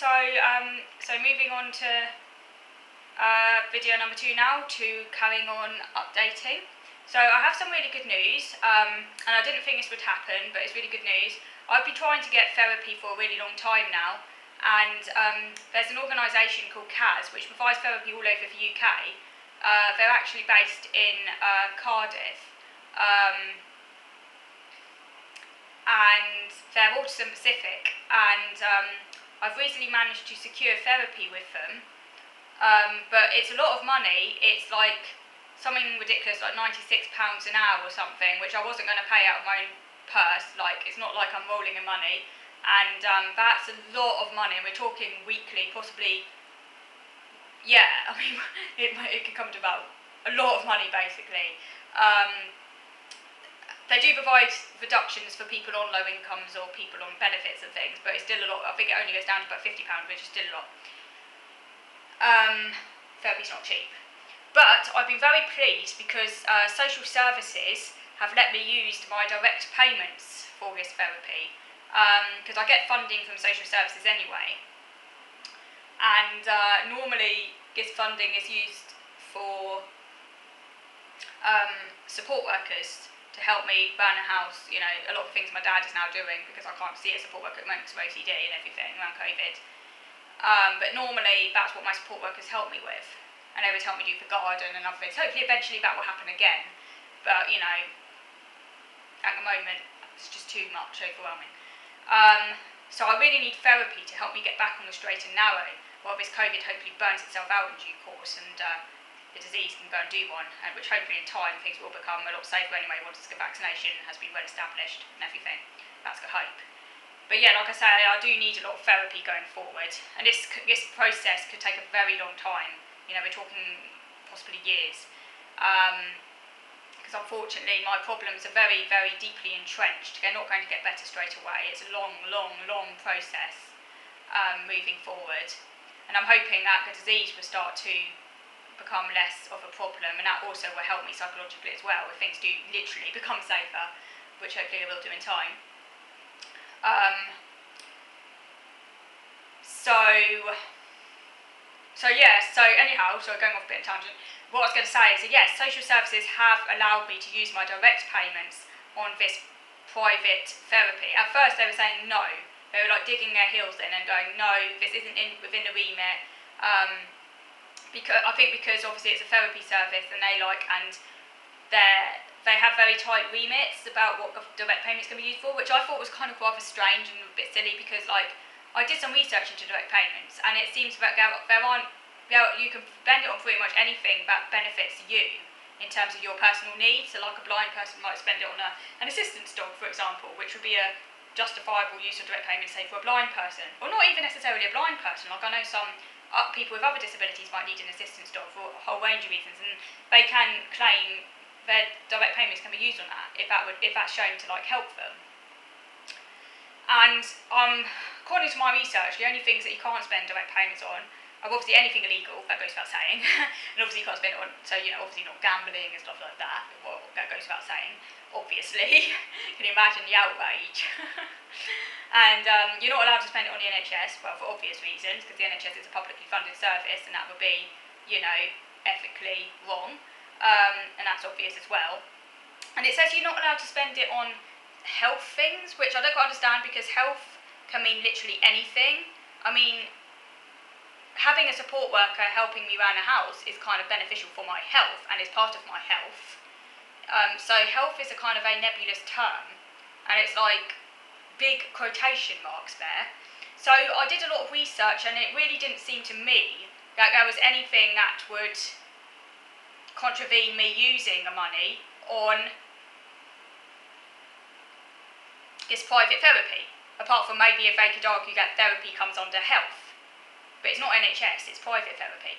So moving on to video number 2 now, to carrying on updating. So I have some really good news, and I didn't think this would happen, but it's really good news. I've been trying to get therapy for a really long time now, and there's an organisation called CAS which provides therapy all over the UK. They're actually based in Cardiff, and they're Autism Pacific, and I've recently managed to secure therapy with them, but it's a lot of money. It's like something ridiculous, like £96 an hour or something, which I wasn't going to pay out of my own purse. Like, it's not like I'm rolling in money, and that's a lot of money, and we're talking weekly, possibly, yeah, I mean, it could come to about a lot of money, basically. They do provide reductions for people on low incomes or people on benefits and things, but it's still a lot. I think it only goes down to about £50, which is still a lot. Therapy's not cheap. But I've been very pleased because social services have let me use my direct payments for this therapy, because I get funding from social services anyway. And normally this funding is used for support workers to help me burn a house. You know, a lot of things my dad is now doing because I can't see a support worker at the moment because of OCD and everything around COVID. But normally that's what my support workers help me with, and they would help me do the garden and other things. Hopefully eventually that will happen again, but you know, at the moment it's just too much, overwhelming. So I really need therapy to help me get back on the straight and narrow while this COVID hopefully burns itself out in due course, and the disease can go and do one, and which hopefully in time things will become a lot safer anyway once the vaccination has been well established and everything. That's the hope. But yeah, like I say, I do need a lot of therapy going forward, and this process could take a very long time. You know, we're talking possibly years, because unfortunately my problems are very, very deeply entrenched. They're not going to get better straight away. It's a long, long, long process moving forward, and I'm hoping that the disease will start to become less of a problem, and that also will help me psychologically as well if things do literally become safer, which hopefully they will do in time. So going off a bit of tangent, what I was going to say is that yes, social services have allowed me to use my direct payments on this private therapy. At first they were saying no, they were like digging their heels in and going, no, this isn't within the remit, because obviously it's a therapy service, and they have very tight remits about what direct payments can be used for, which I thought was kind of rather strange and a bit silly, because like I did some research into direct payments, and it seems that you can spend it on pretty much anything that benefits you in terms of your personal needs. So like a blind person might spend it on an assistance dog, for example, which would be a justifiable use of direct payments, say, for a blind person, or not even necessarily a blind person. Like I know some people with other disabilities might need an assistance dog for a whole range of reasons, and they can claim their direct payments can be used on that if that's shown to like help them. And according to my research, the only things that you can't spend direct payments on are obviously anything illegal, that goes without saying, and obviously you can't spend it on, so you know, obviously not gambling and stuff like that, well, that goes without saying, obviously. Can you imagine the outrage? And you're not allowed to spend it on the NHS, well, for obvious reasons, because the NHS is a publicly funded service, and that would be, you know, ethically wrong, and that's obvious as well. And it says you're not allowed to spend it on health things, which I don't quite understand, because health can mean literally anything. I mean, having a support worker helping me around a house is kind of beneficial for my health, and is part of my health. So health is a kind of a nebulous term, and it's like big quotation marks there. So I did a lot of research, and it really didn't seem to me that there was anything that would contravene me using the money on this private therapy, apart from maybe if they could argue that therapy comes under health. But it's not NHS, it's private therapy.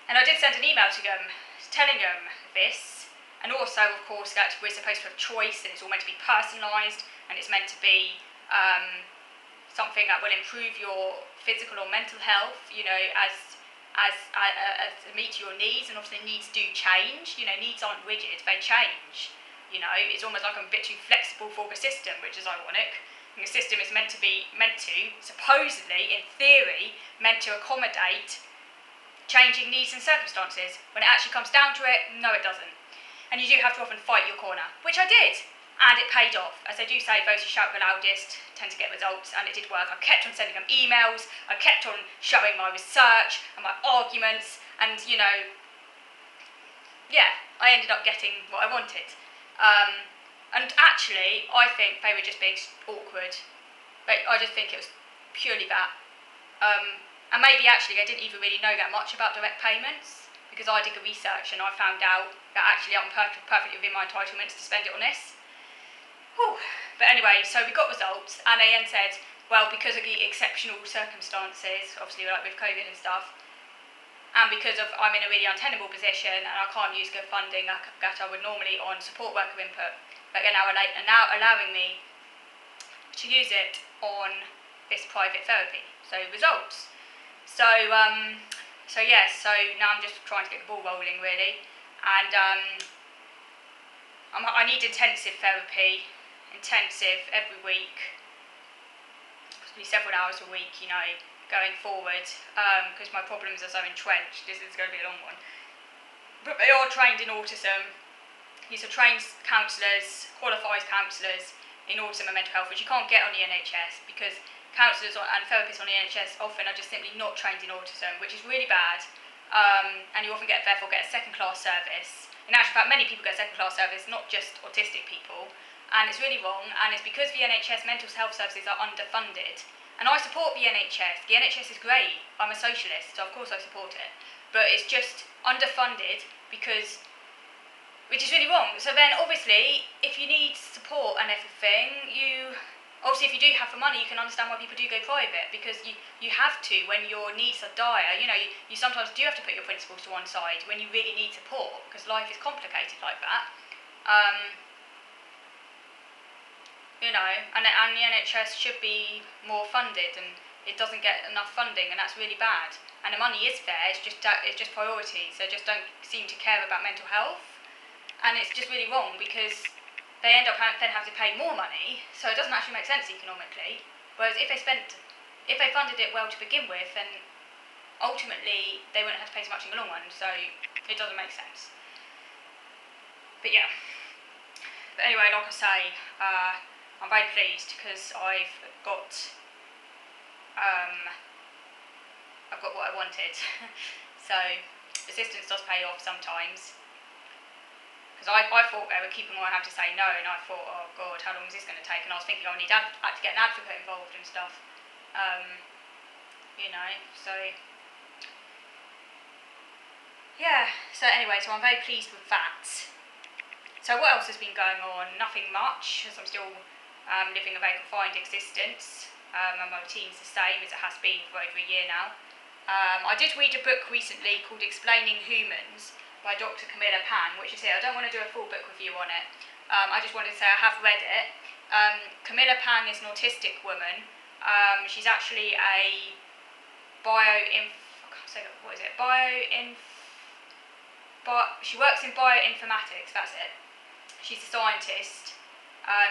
And I did send an email to them telling them this, and also of course that we're supposed to have choice, and it's all meant to be personalised, and it's meant to be something that will improve your physical or mental health, you know, as to meet your needs. And obviously needs do change, you know, needs aren't rigid, they change. You know, it's almost like I'm a bit too flexible for the system, which is ironic. The system is supposedly, in theory, meant to accommodate changing needs and circumstances. When it actually comes down to it, no, it doesn't. And you do have to often fight your corner, which I did. And it paid off. As they do say, those who shout the loudest tend to get results, and it did work. I kept on sending them emails, I kept on showing my research and my arguments, and I ended up getting what I wanted. And actually, I think they were just being awkward. I just think it was purely that. And maybe actually I didn't even really know that much about direct payments, because I did the research and I found out that actually I'm perfectly within my entitlements to spend it on this. Whew. But anyway, so we got results, and they then said, well, because of the exceptional circumstances, obviously like with COVID and stuff, and because I'm in a really untenable position and I can't use the funding that I would normally on support worker input, but they're now allowing me to use it on this private therapy. So results. So now I'm just trying to get the ball rolling really, and I need intensive therapy, every week, possibly several hours a week, going forward, because my problems are so entrenched. This is going to be a long one. But they are trained in autism. These are trained counsellors, qualified counsellors in autism and mental health, which you can't get on the NHS, because counsellors and therapists on the NHS often are just simply not trained in autism, which is really bad. And you often therefore get a second-class service. In actual fact, many people get a second-class service, not just autistic people, and it's really wrong, and it's because the NHS mental health services are underfunded. And I support the NHS. The NHS is great. I'm a socialist, so of course I support it. But it's just underfunded which is really wrong. So then, obviously, if you need support and everything, obviously, if you do have the money, you can understand why people do go private, because you have to when your needs are dire. You sometimes do have to put your principles to one side when you really need support, because life is complicated like that. And the NHS should be more funded, and it doesn't get enough funding, and that's really bad. And the money is there, it's just priorities. They just don't seem to care about mental health, and it's just really wrong, because they end up then having to pay more money, so it doesn't actually make sense economically. Whereas if they funded it well to begin with, then ultimately they wouldn't have to pay so much in the long run, so it doesn't make sense. But yeah. But anyway, like I say, I'm very pleased because I've got what I wanted. So resistance does pay off sometimes. Because I thought they were keeping on having to say no, and I thought, oh god, how long is this going to take? And I was thinking I need to get an advocate involved and stuff. So yeah. So anyway, so I'm very pleased with that. So what else has been going on? Nothing much, as I'm still living a very confined existence, and my routine's the same as it has been for over a year now. I did read a book recently called Explaining Humans by Dr. Camilla Pan, which is here. I don't want to do a full book review on it. I just wanted to say I have read it. Camilla Pan is an autistic woman. She's actually a she works in bioinformatics, that's it. She's a scientist.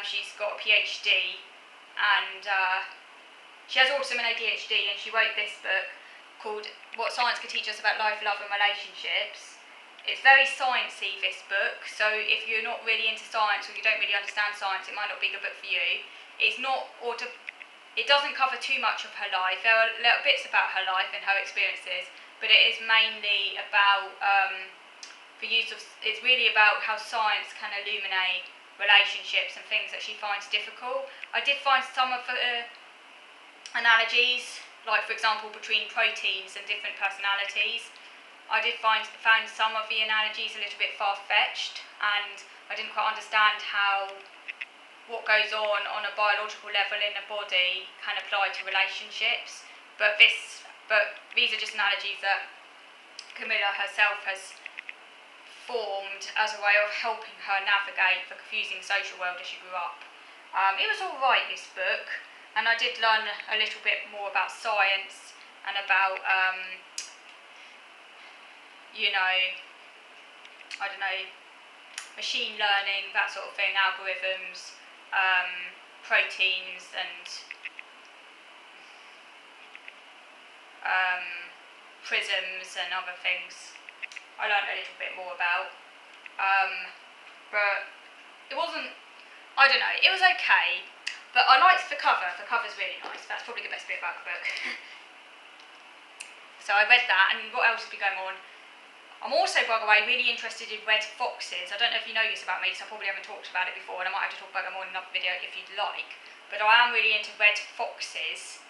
She's got a PhD, and she has autism and ADHD, and she wrote this book called What Science Could Teach Us About Life, Love and Relationships. It's very sciencey, this book, so if you're not really into science or you don't really understand science, it might not be a good book for you. It doesn't cover too much of her life. There are little bits about her life and her experiences, but it is mainly about it's really about how science can illuminate relationships and things that she finds difficult. I did find some of the analogies, like for example between proteins and different personalities. I did find some of the analogies a little bit far-fetched, and I didn't quite understand how what goes on a biological level in the body can apply to relationships. But these are just analogies that Camilla herself has formed as a way of helping her navigate the confusing social world as she grew up. It was alright, this book, and I did learn a little bit more about science and about machine learning, that sort of thing, algorithms, proteins and prisms and other things I learned a little bit more about. But it wasn't, I don't know, it was okay, but I liked the cover. The cover's really nice. That's probably the best bit about the book. So I read that, and what else has been going on? I'm also, by the way, really interested in red foxes. I don't know if you know this about me, so I probably haven't talked about it before, and I might have to talk about them more in another video if you'd like. But I am really into red foxes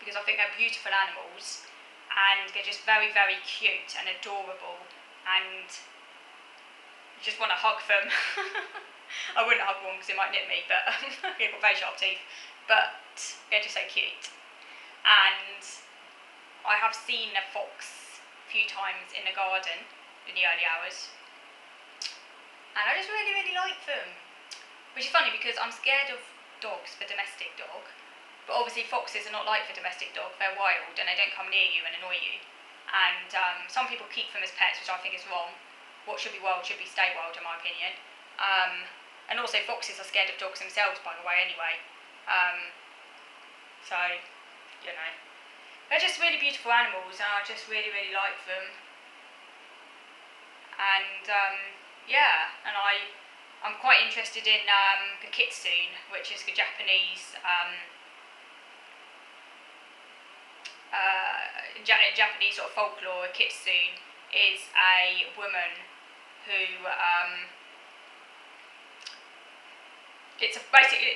because I think they're beautiful animals, and they're just very, very cute and adorable, and you just want to hug them. I wouldn't hug one because it might nip me, but they've got very sharp teeth. But they're just so cute. And I have seen a fox a few times in the garden in the early hours, and I just really, really like them. Which is funny because I'm scared of dogs, the domestic dog, but obviously foxes are not like the domestic dog. They're wild and they don't come near you and annoy you. And some people keep them as pets, which I think is wrong. What should be wild should be stay wild, in my opinion. And also foxes are scared of dogs themselves, by the way, anyway. So, you know. They're just really beautiful animals, and I just really, really like them. And, yeah, and I'm quite interested in the kitsune, which is the Japanese, Japanese sort of folklore. A kitsune is a woman who,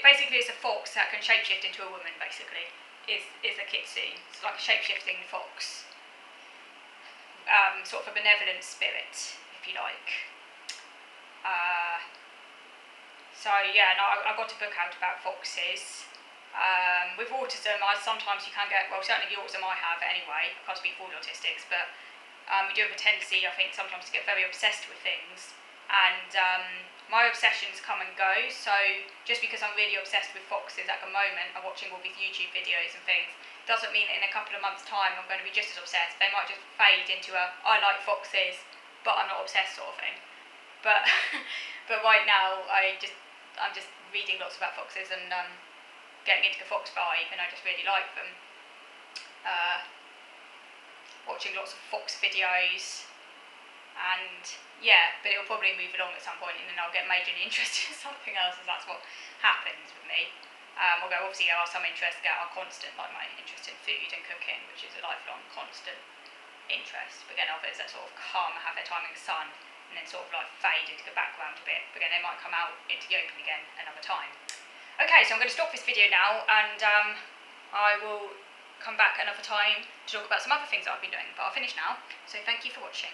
basically it's a fox that can shapeshift into a woman. Basically, is a kitsune. It's like a shapeshifting fox, sort of a benevolent spirit, if you like. So yeah, no, I got a book out about foxes. With autism, sometimes you can get, well, certainly the autism I have anyway. I can't speak for all autistics, but we do have a tendency, I think, sometimes to get very obsessed with things. And my obsessions come and go, so just because I'm really obsessed with foxes at the moment, I'm watching all these YouTube videos and things, doesn't mean that in a couple of months' time I'm going to be just as obsessed. They might just fade into a, I like foxes, but I'm not obsessed sort of thing. But but right now, I'm just reading lots about foxes and getting into the fox vibe, and I just really like them. Watching lots of fox videos. And yeah, but it'll probably move along at some point, and then I'll get majorly interested in something else, as that's what happens with me. Although obviously there are some interests that are constant, like my interest in food and cooking, which is a lifelong constant interest. But again, others that sort of come, have their time in the sun, and then sort of like fade into the background a bit. But again, they might come out into the open again another time. Okay, so I'm going to stop this video now, and I will come back another time to talk about some other things that I've been doing. But I'll finish now, so thank you for watching.